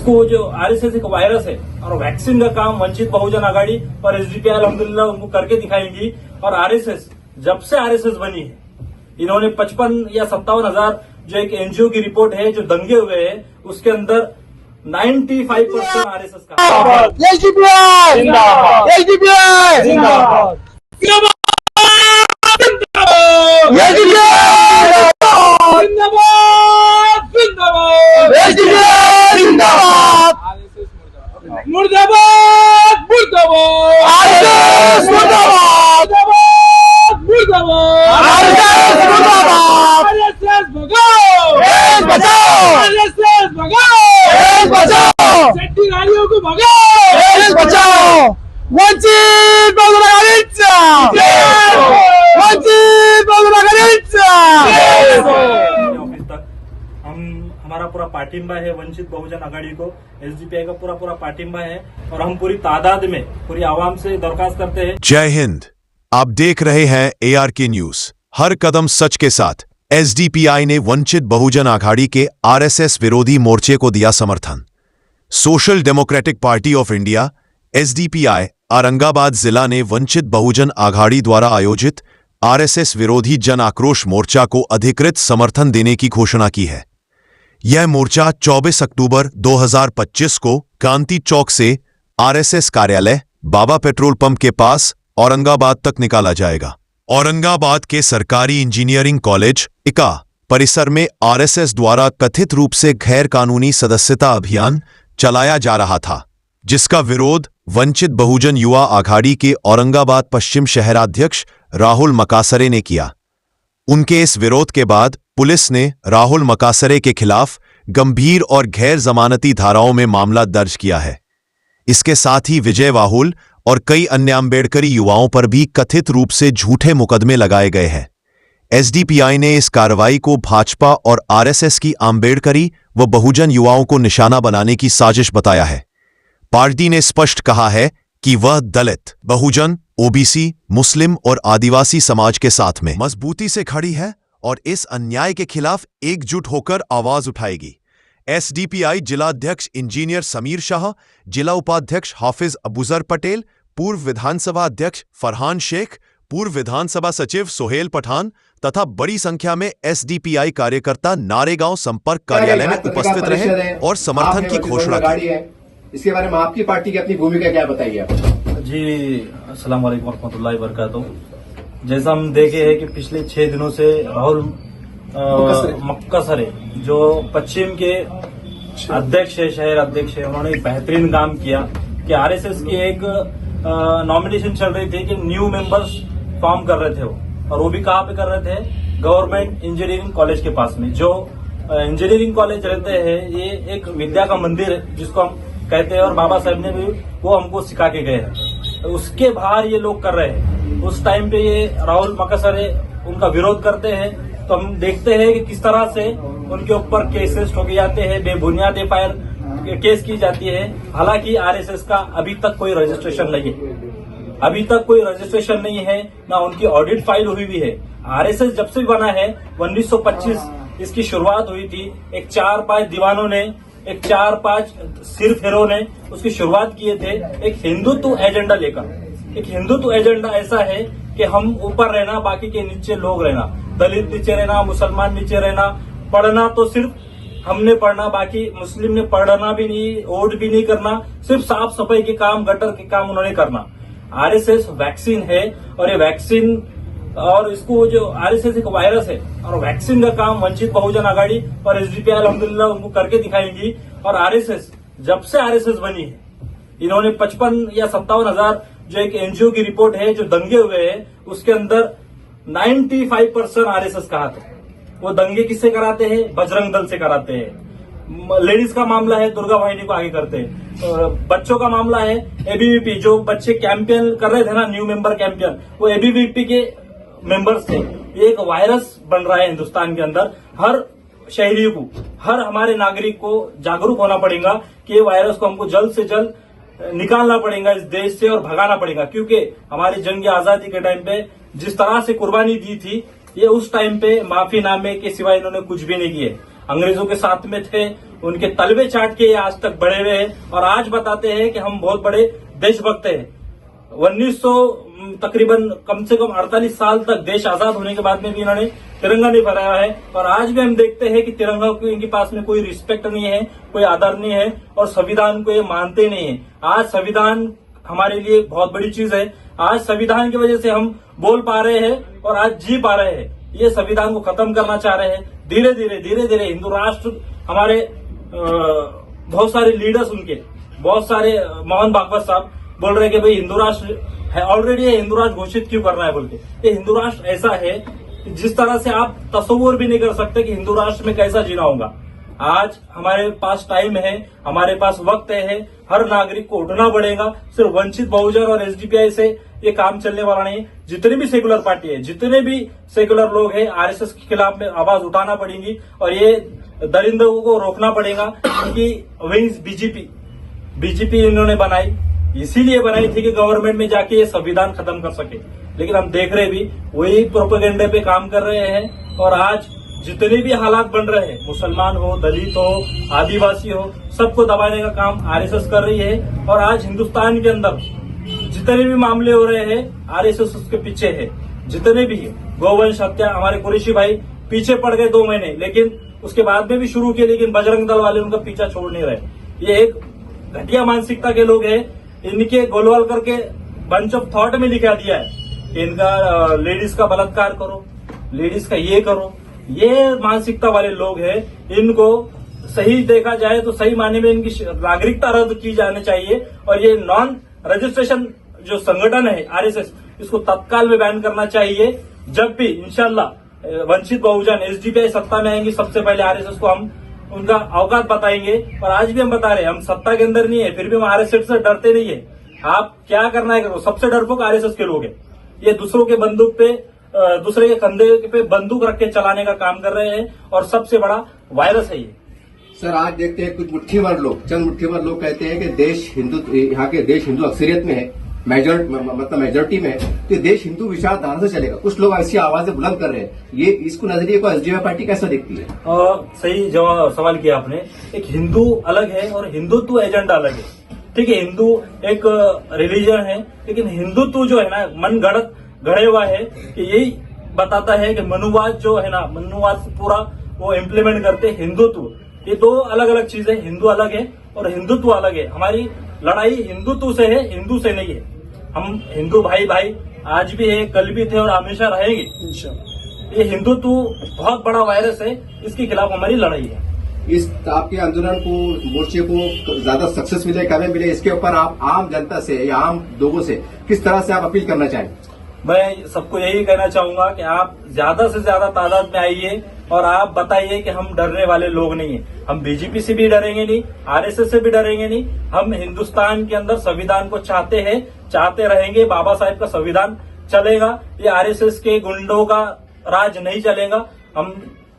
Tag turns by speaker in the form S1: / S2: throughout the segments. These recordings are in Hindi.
S1: इसको जो आरएसएस एक वायरस है और वैक्सीन का काम वंचित बहुजन आघाड़ी और एसडीपीआई अल्हम्दुलिल्लाह उनको करके दिखाएंगी। और आरएसएस जब से आरएसएस बनी है इन्होंने 55 या 57,000 जो एक एनजीओ की रिपोर्ट है जो दंगे हुए हैं उसके अंदर 95% आरएसएस का
S2: एसडीपीआई जिंदाबाद, एसडीपीआई जिंदाबाद,
S3: मुर्दाबाद मुर्दाबाद
S2: आरएसएस मुर्दाबाद,
S3: मुर्दाबाद
S2: आरएसएस मुर्दाबाद,
S3: आरएसएस भगाओ,
S2: देश बचाओ,
S3: आरएसएस भगाओ,
S2: देश बचाओ,
S3: शेट्टी गाड़ियों को भगाओ,
S2: देश बचाओ, वंचित बहुजन आघाडीचा, वंचित बहुजन आघाडीचा।
S1: ऑफिस तक हमारा पूरा पाटिंबा है वंचित बहुजन आघाड़ी को, एसडीपीआई का पूरा पाटिंबा है और हम पूरी तादाद में पूरी आवाम से दरखास्त करते हैं।
S4: जय हिंद। आप देख रहे हैं ARK न्यूज, हर कदम सच के साथ। एसडीपीआई ने वंचित बहुजन आघाड़ी के आरएसएस विरोधी मोर्चे को दिया समर्थन। Social democratic party of India SDPI Aurangabad जिला ने वंचित बहुजन आघाड़ी द्वारा आयोजित आरएसएस विरोधी जन आक्रोश मोर्चा को अधिकृत समर्थन देने की घोषणा की है। यह मोर्चा 24 अक्टूबर 2025 को क्रांति चौक से आरएसएस कार्यालय बाबा पेट्रोल पंप के पास औरंगाबाद तक निकाला जाएगा। औरंगाबाद के सरकारी इंजीनियरिंग कॉलेज इका परिसर में आरएसएस द्वारा कथित रूप से गैर कानूनी सदस्यता अभियान चलाया जा रहा था, जिसका विरोध वंचित बहुजन युवा आघाड़ी के औरंगाबाद पश्चिम शहराध्यक्ष राहुल मकासरे ने किया। उनके इस विरोध के बाद पुलिस ने राहुल मकासरे के खिलाफ गंभीर और गैर जमानती धाराओं में मामला दर्ज किया है। इसके साथ ही विजय वाहुल और कई अन्य अम्बेडकरी युवाओं पर भी कथित रूप से झूठे मुकदमे लगाए गए हैं। एसडीपीआई ने इस कार्रवाई को भाजपा और आरएसएस की अम्बेडकरी व बहुजन युवाओं को निशाना बनाने की साजिश बताया है। पार्टी ने स्पष्ट कहा है कि वह दलित, बहुजन, ओबीसी, मुस्लिम और आदिवासी समाज के साथ में मजबूती से खड़ी है और इस अन्याय के खिलाफ एकजुट होकर आवाज उठाएगी। एसडीपीआई जिला अध्यक्ष इंजीनियर समीर शाह, जिला उपाध्यक्ष हाफिज अबूजर पटेल, पूर्व विधानसभा अध्यक्ष फरहान शेख, पूर्व विधानसभा सचिव सोहेल पठान तथा बड़ी संख्या में एसडीपीआई कार्यकर्ता नारेगांव संपर्क कार्यालय में उपस्थित रहे और समर्थन की घोषणा की।
S5: इसके बारे में आपकी पार्टी की अपनी भूमिका क्या बताइए आप?
S1: जी अस्सलाम वालेकुम रहमतुल्लाहि व बरकातहू। जैसा हम देखे हैं कि पिछले 6 दिनों से राहुल मक्कासरे जो पश्चिम के अध्यक्ष है, शहर अध्यक्ष है, उन्होंने एक बेहतरीन काम किया कि आरएसएस की एक नॉमिनेशन चल रही थी कि न्यू मेंबर्स फॉर्म कर रहे थे और वो भी कहाँ पे कर रहे थे? गवर्नमेंट इंजीनियरिंग कॉलेज के पास में। जो इंजीनियरिंग कॉलेज रहते हैं ये एक विद्या का मंदिर है जिसको हम कहते हैं और बाबा साहब ने भी वो हमको सिखा के गए हैं। तो उसके बाहर ये लोग कर रहे हैं। उस टाइम पे ये राहुल मकासरे उनका विरोध करते हैं तो हम देखते हैं कि किस तरह से उनके ऊपर केसेस ठोके जाते हैं, बेबुनियाद एफआईआर केस की जाती है। हालांकि आरएसएस का अभी तक कोई रजिस्ट्रेशन नहीं है, अभी तक कोई रजिस्ट्रेशन नहीं है, ना उनकी ऑडिट फाइल हुई भी है। आरएसएस जब से बना है 1925 इसकी शुरुआत हुई थी। एक 4-5 दीवानों ने, एक 4-5 सिरफिरों ने उसकी शुरुआत किए थे एक हिंदुत्व एजेंडा लेकर। एक हिंदुत्व एजेंडा ऐसा है कि हम ऊपर रहना, बाकी के नीचे लोग रहना, दलित नीचे रहना, मुसलमान नीचे रहना, पढ़ना तो सिर्फ हमने पढ़ना, बाकी मुस्लिम ने पढ़ना भी नहीं, वोट भी नहीं करना, सिर्फ साफ सफाई के काम, गटर के काम उन्होंने करना। आरएसएस वैक्सीन है और ये वैक्सीन और इसको जो आरएसएस एक वायरस है और वैक्सीन का काम वंचित बहुजन आघाड़ी और एसडीपीआई अल्हम्दुलिल्लाह उनको करके दिखाएंगी। और आरएसएस जब से आरएसएस बनी है इन्होंने 55 या 57,000 जो एक एनजीओ की रिपोर्ट है जो दंगे हुए हैं उसके अंदर 95% आरएसएस का हाथ है। वो दंगे किससे कराते हैं? बजरंग दल से कराते हैं। लेडीज का मामला है, दुर्गा वाहिनी को आगे करते हैं। बच्चों का मामला है एबीवीपी, जो बच्चे कैंपेन कर रहे थे ना, न्यू मेंबर कैंपेन, वो एबीवीपी के मेंबर्स थे। एक वायरस बन रहा है हिंदुस्तान के अंदर। हर शहरी को, हर हमारे नागरिक को जागरूक होना पड़ेगा कि ये वायरस को हमको जल्द से जल्द निकालना पड़ेगा इस देश से और भगाना पड़ेगा। क्योंकि हमारी जंग आजादी के टाइम पे जिस तरह से कुर्बानी दी थी, ये उस टाइम पे माफीनामे के सिवाय इन्होंने कुछ भी नहीं किए। अंग्रेजों के साथ में थे, उनके तलवे चाट के ये आज तक बढ़े हुए हैं और आज बताते हैं कि हम बहुत बड़े देशभक्त हैं। 1900 तकरीबन कम से कम 48 साल तक देश आजाद होने के बाद में भी इन्होंने तिरंगा नहीं फहराया है और आज भी हम देखते हैं कि तिरंगा को इनके पास में कोई रिस्पेक्ट नहीं है, कोई आदर नहीं है और संविधान को ये मानते नहीं है। आज संविधान हमारे लिए बहुत बड़ी चीज है। आज संविधान की वजह से हम बोल पा रहे हैं और आज जी पा रहे हैं। ये संविधान को खत्म करना चाह रहे हैं। धीरे धीरे हिंदू राष्ट्र हमारे बहुत सारे लीडर्स उनके बहुत सारे मोहन भागवत साहब बोल रहे हैं कि भाई हिंदू राष्ट्र है ऑलरेडी, हिंदू राष्ट्र घोषित क्यों करना है बोल के। ये हिंदू राष्ट्र ऐसा है जिस तरह से आप तस्वुर भी नहीं कर सकते कि हिंदू राष्ट्र में कैसा जीना होगा। आज हमारे पास टाइम है, हमारे पास वक्त है, हर नागरिक को उठना पड़ेगा। सिर्फ वंचित बहुजन और एसडीपीआई से ये काम चलने वाला नहीं। जितनी भी सेकुलर पार्टी है, जितने भी सेकुलर लोग हैं, आरएसएस के खिलाफ में आवाज उठाना पड़ेगी और ये दरिंदों को रोकना पड़ेगा क्योंकि विंग्स बीजेपी इन्होंने बनाई, इसीलिए बनाई थी कि गवर्नमेंट में जाके ये संविधान खत्म कर सके। लेकिन हम देख रहे भी वही प्रोपेगेंडे पे काम कर रहे हैं और आज जितने भी हालात बन रहे हैं, मुसलमान हो, दलित हो, आदिवासी हो, सबको दबाने का काम आरएसएस कर रही है। और आज हिंदुस्तान के अंदर जितने भी मामले हो रहे हैं आरएसएस उसके पीछे है। जितने भी गोवंश हत्या, हमारे कुरैशी भाई पीछे पड़ गए 2 महीने, लेकिन उसके बाद में भी शुरू किए, लेकिन बजरंग दल वाले उनका पीछा छोड़ नहीं रहे। ये एक घटिया मानसिकता के लोग हैं। इनके गोलवाल करके बंच ऑफ थॉट में लिखा दिया है कि इनका लेडीज का बलात्कार करो, लेडीज का ये करो। ये मानसिकता वाले लोग हैं। इनको सही देखा जाए तो सही मायने में इनकी नागरिकता रद्द की जानी चाहिए और ये नॉन रजिस्ट्रेशन जो संगठन है आरएसएस, इसको तत्काल में बैन करना चाहिए। जब भी इंशाल्लाह वंचित बहुजन एसडीपीआई सत्ता में आएंगी, सबसे पहले आरएसएस को हम उनका औकात बताएंगे। और आज भी हम बता रहे हैं, हम सत्ता के अंदर नहीं है, फिर भी हम आरएसएस से डरते नहीं है। आप क्या करना है करो, सबसे डरपोक आरएसएस के लोग हैं। ये दूसरों के बंदूक पे, दूसरे के कंधे पे बंदूक रख के चलाने का काम कर रहे हैं और सबसे बड़ा वायरस है ये।
S5: सर, आज देखते हैं कुछ मुट्ठीभर लोग, चंद मुट्ठीभर लोग कहते हैं कि देश हिंदू, यहाँ के देश हिंदू अक्सरियत में है, मेजोरिटी में है, तो देश हिंदू विचारधारा से चलेगा। कुछ लोग ऐसी आवाजें बुलंद कर रहे हैं। ये इसको नजरिए को एसडीपीआई पार्टी कैसा देखती है?
S1: सही जवाब सवाल किया आपने। एक हिंदू अलग है और हिंदुत्व एजेंडा अलग है। ठीक है, हिंदू एक रिलीजन है, लेकिन हिंदुत्व जो है ना मन गढ़े हुआ है कि यही बताता है कि मनुवाद जो है ना, मनुवाद पूरा वो इम्प्लीमेंट करते हिंदुत्व। ये 2 अलग अलग चीजें, हिंदू अलग है और हिंदुत्व अलग है। हमारी लड़ाई हिंदुत्व से है, हिंदू से नहीं है। हम हिंदू भाई आज भी है, कल भी थे और हमेशा रहेंगे। ये हिंदुत्व बहुत बड़ा वायरस है, इसके खिलाफ हमारी लड़ाई है।
S5: इस आपके आंदोलन को, मोर्चे को ज्यादा सक्सेस मिले, कभी मिले, इसके ऊपर आप आम जनता से या आम लोगों से किस तरह से आप अपील करना चाहें?
S1: मैं सबको यही कहना चाहूंगा कि आप ज्यादा से ज्यादा तादाद में आइए और आप बताइए कि हम डरने वाले लोग नहीं है। हम बीजेपी से भी डरेंगे नहीं, आरएसएस से भी डरेंगे नहीं। हम हिंदुस्तान के अंदर संविधान को चाहते हैं, चाहते रहेंगे। बाबा साहेब का संविधान चलेगा, ये आरएसएस के गुंडों का राज नहीं चलेगा। हम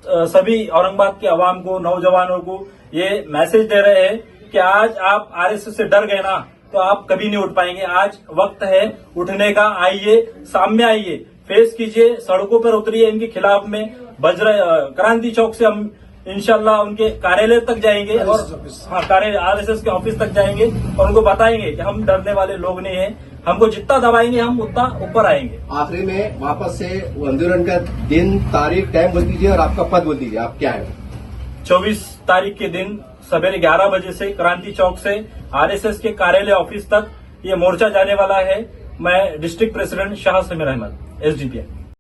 S1: सभी औरंगाबाद के अवाम को, नौजवानों को ये मैसेज दे रहे हैं कि आज आप आरएसएस से डर गए ना तो आप कभी नहीं उठ पाएंगे। आज वक्त है उठने का। आइए, सामने आइए, फेस कीजिए, सड़कों पर उतरिए इनके खिलाफ में। क्रांति चौक से हम इंशाल्लाह उनके कार्यालय तक जाएंगे और कार्यालय आरएसएस के ऑफिस तक जाएंगे और उनको बताएंगे कि हम डरने वाले लोग नहीं हैं। हमको जितना दबाएंगे हम उतना ऊपर आएंगे।
S5: आखिरी में वापस से आंदोलन का दिन, तारीख, टाइम बोल दीजिए और आपका पद बोल दीजिए। आप क्या है?
S1: 24 तारीख के दिन सवेरे 11 बजे से क्रांति चौक से आरएसएस के कार्यालय ऑफिस तक ये मोर्चा जाने वाला है। मैं district president Shah Sameer Ahmed, SDPI.